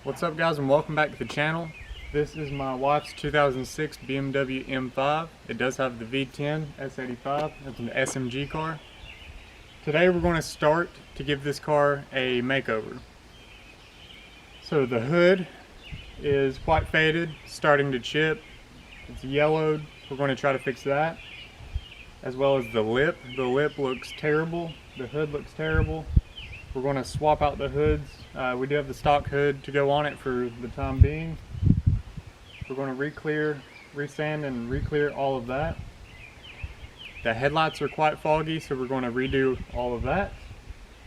What's up guys, and welcome back to the channel. This is my wife's 2006 BMW M5. It does have the V10 S85. It's an SMG car. Today we're going to start to give this car a makeover. So the hood is quite faded, starting to chip. It's yellowed. We're going to try to fix that. As well as the lip. The lip looks terrible. The hood looks terrible. We're going to swap out the hoods. We do have the stock hood to go on it for the time being. We're going to re-clear, re-sand and re-clear all of that. The headlights are quite foggy, so we're going to redo all of that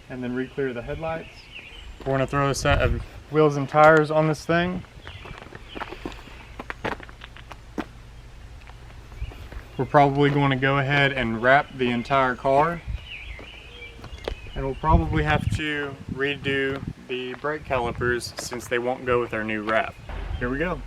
and then re-clear the headlights. We're going to throw a set of wheels and tires on this thing. We're probably going to go ahead and wrap the entire car. And we'll probably have to redo the brake calipers since they won't go with our new wrap. Here we go.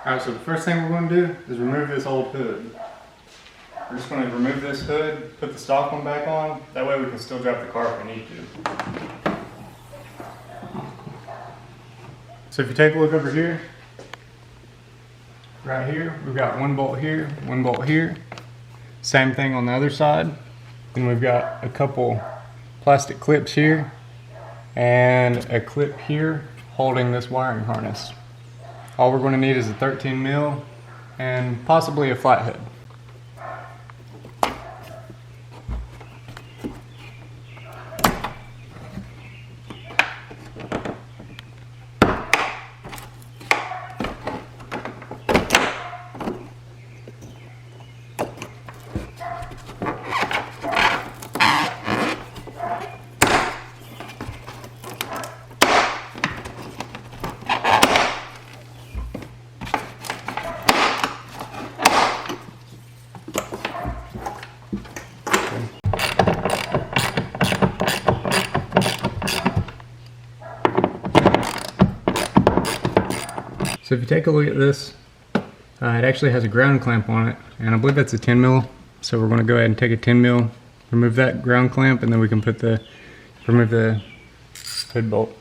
Alright, so the first thing we're going to do is remove this old hood. We're just going to remove this hood, put the stock one back on, that way we can still drive the car if we need to. So if you take a look over here, right here, we've got one bolt here, one bolt here. Same thing on the other side. Then we've got a couple plastic clips here and a clip here holding this wiring harness. All we're going to need is a 13 mil and possibly a flathead. So if you take a look at this, it actually has a ground clamp on it, and I believe that's a 10 mil. So we're going to go ahead and take a 10 mil, remove that ground clamp, and then we can remove the hood bolt.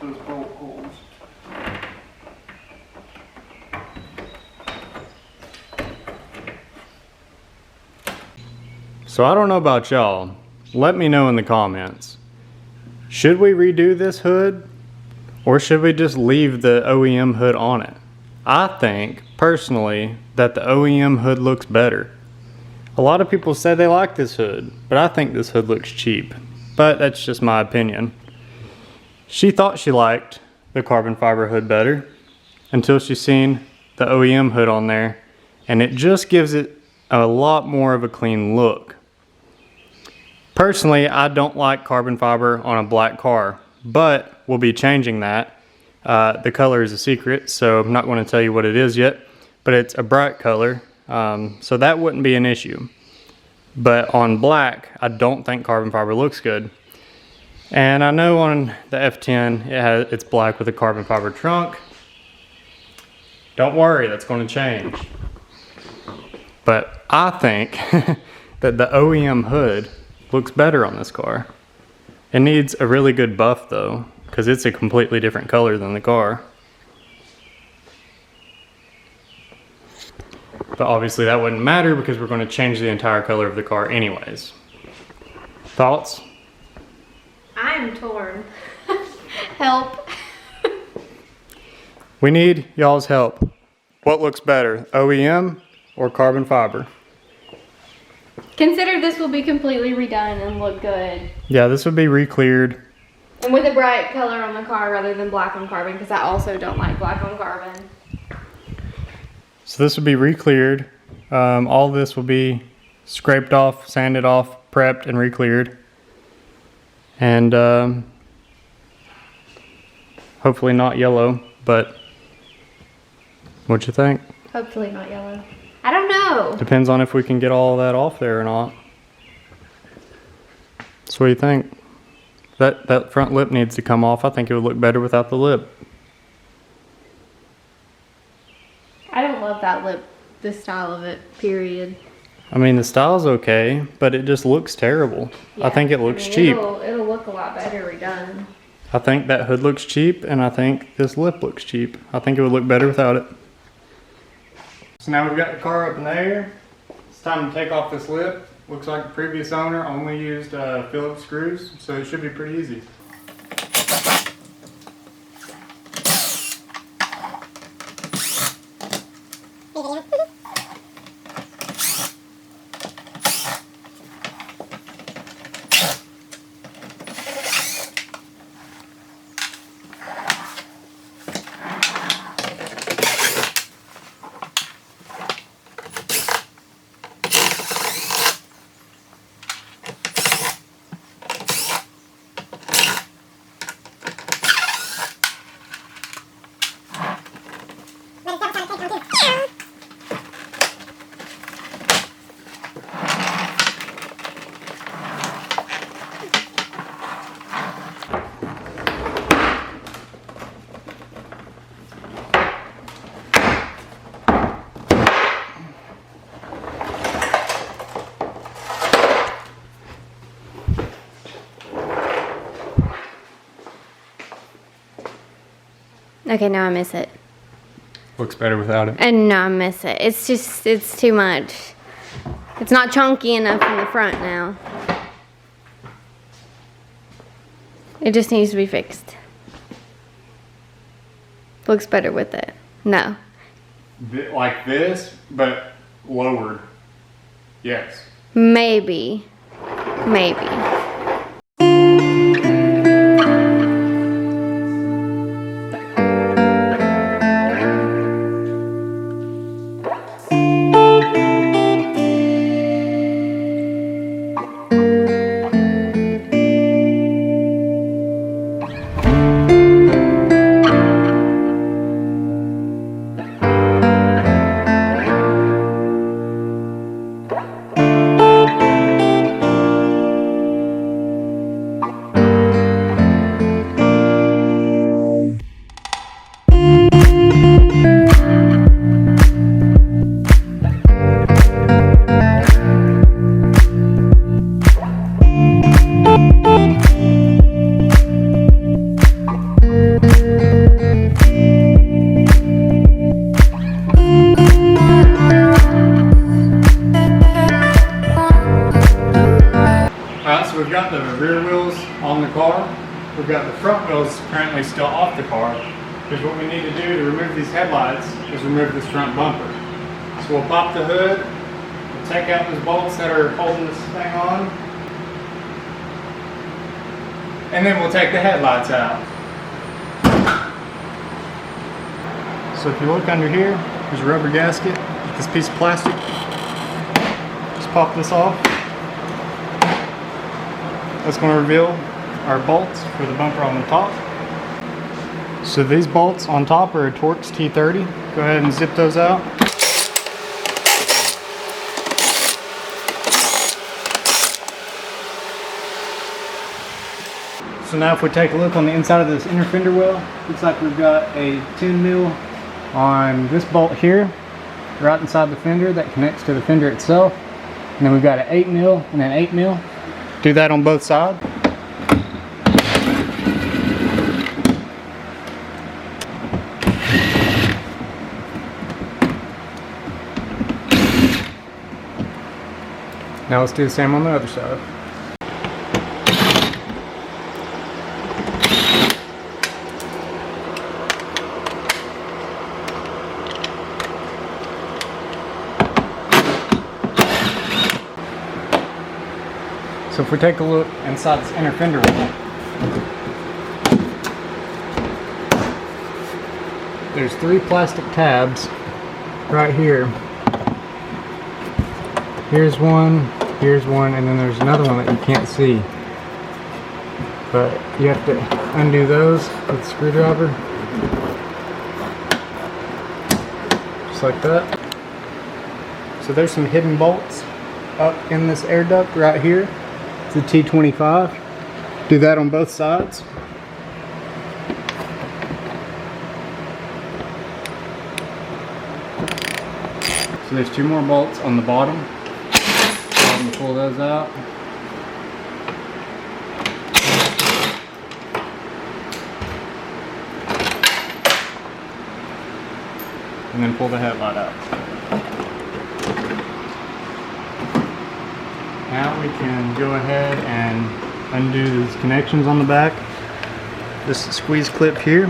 Those bolt holes. So I don't know about y'all. Let me know in the comments. Should we redo this hood or should we just leave the OEM hood on it? I think personally that the OEM hood looks better. A lot of people say they like this hood, but I think this hood looks cheap. But that's just my opinion. She thought she liked the carbon fiber hood better until she seen the OEM hood on there, and it just gives it a lot more of a clean look. Personally, I don't like carbon fiber on a black car, but we'll be changing that. The color is a secret, so I'm not going to tell you what it is yet, but it's a bright color, so that wouldn't be an issue. But on black, I don't think carbon fiber looks good. And I know on the F10, it's black with a carbon fiber trunk. Don't worry, that's going to change. But I think that the OEM hood looks better on this car. It needs a really good buff though, because it's a completely different color than the car. But obviously that wouldn't matter because we're going to change the entire color of the car anyways. Thoughts? I'm torn. Help. We need y'all's help. What looks better, OEM or carbon fiber? Consider this will be completely redone and look good. Yeah, this would be re-cleared. And with a bright color on the car rather than black on carbon, because I also don't like black on carbon. So this would be re-cleared. All this will be scraped off, sanded off, prepped, and re-cleared. And hopefully not yellow, but what'd you think? Hopefully not yellow. I don't know. Depends on if we can get all that off there or not. So what do you think? That front lip needs to come off. I think it would look better without the lip. I don't love that lip, the style of it, period. I mean, the style's okay, but it just looks terrible. Yeah, I think it looks cheap. It'll look a lot better redone. I think that hood looks cheap, and I think this lip looks cheap. I think it would look better without it. So now we've got the car up in the air. It's time to take off this lip. Looks like the previous owner only used Phillips screws, so it should be pretty easy. Okay, now I miss it. Looks better without it. And now I miss it. It's just, it's too much. It's not chunky enough in the front now. It just needs to be fixed. Looks better with it. No. Like this, but lowered. Yes. Maybe. Maybe. So we've got the rear wheels on the car. We've got the front wheels currently still off the car. Because what we need to do to remove these headlights is remove this front bumper. So we'll pop the hood, we'll take out those bolts that are holding this thing on, and then we'll take the headlights out. So if you look under here, there's a rubber gasket, this piece of plastic. Just pop this off. That's going to reveal our bolts for the bumper on the top. So these bolts on top are a Torx T30. Go ahead and zip those out. So now if we take a look on the inside of this inner fender well, looks like we've got a 10 mil on this bolt here, right inside the fender that connects to the fender itself. And then we've got an 8 mil and an 8 mil. Do that on both sides. Now let's do the same on the other side. So if we take a look inside this inner fender well, there's 3 plastic tabs right here. Here's one, and then there's another one that you can't see. But you have to undo those with a screwdriver. Just like that. So there's some hidden bolts up in this air duct right here. It's a T25. Do that on both sides. So there's 2 more bolts on the bottom. I'm going to pull those out. And then pull the headlight out. Now we can go ahead and undo these connections on the back. This squeeze clip here,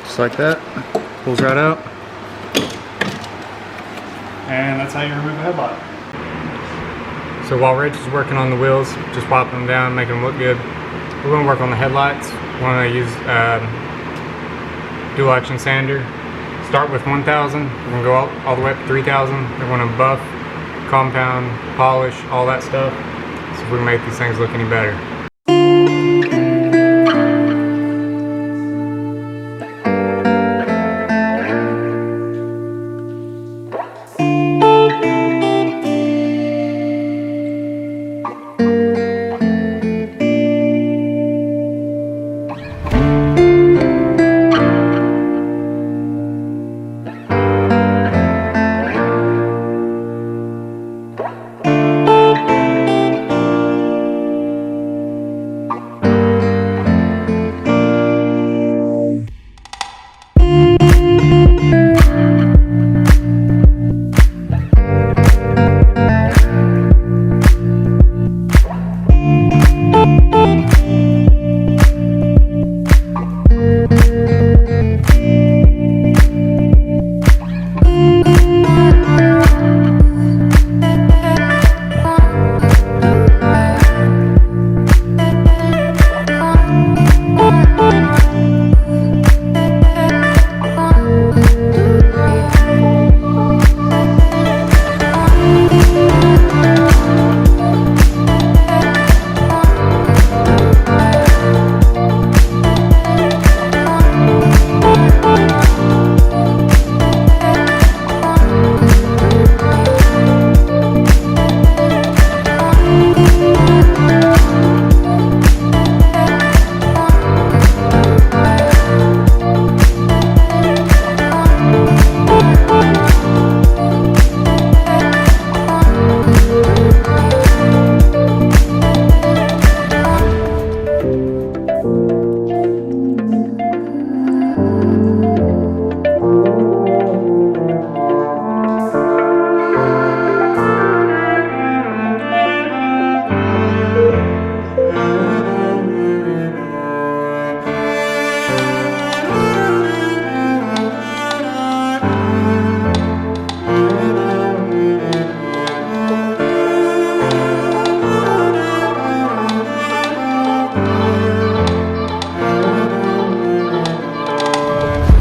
just like that, pulls right out. And that's how you remove a headlight. So while Rich is working on the wheels, just popping them down, making them look good, we're going to work on the headlights. We're going to use dual action sander. Start with 1000, we're going to go all the way up to 3000. We're going to buff, compound, polish, all that stuff, so if we can make these things look any better.